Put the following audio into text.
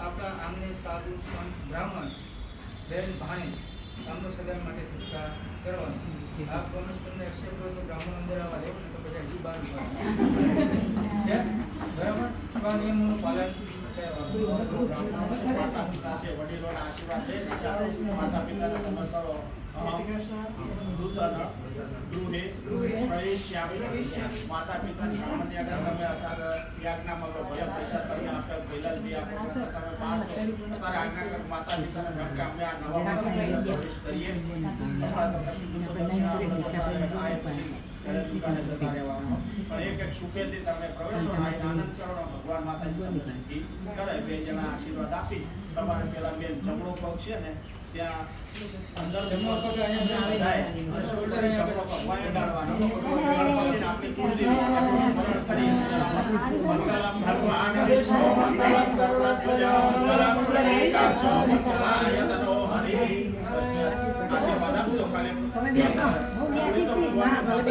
આપણા આંગણે સાધુ સંત બ્રાહ્મણ બેન ભાણે આમનો સદાય માટે સત્કાર કરવાનો. આ પ્રોમિસ તમને એક્સેપ્ટ કરો તો બ્રાહ્મણ અંદર આવવા દે, તો પછી હજી બહાર બરાબર આ નિયમોનું પાલન માતા પિતા છે, વડીલોના આશીર્વાદ લે, માતા પિતાને નમન કરો. માતા પિતાની સામાન્ય આગળ તમે અત્યારે યાજ્ઞા માંગો, ભલે પૈસા તમે આપે, પહેલા બી આપો, તમે અત્યારે આજ્ઞા કરો માતા પિતાને કે અમે આ નવા પ્રવેશ કરીએ. પણ એક સુખેથી તમે પ્રવેશો, આનંદ કરો, ભગવાન માતાજી તમને સુખી કરે. બે જણા આશીર્વાદ આપી તમારે પેલા બેન જમણો પગ છે ને ત્યાં અંદર જમણો પગ અહીંયા થાય અને શોલ્ડર અહીંયા જમણો પગ વાય ડાળવાનો. ગણપતિને આપણી કુળદેવી આપણું સ્મરણ કરી મંગલમ ભગવાન વિષ્ણુ મંગલમ ગરુડધ્વજ મંગલમ પુંડરીકાક્ષ મંગલાય તનો હરિ. આશીર્વાદ આપજો કાલે તમે બેસો હું ન્યાથી ભગવાન ભગવાન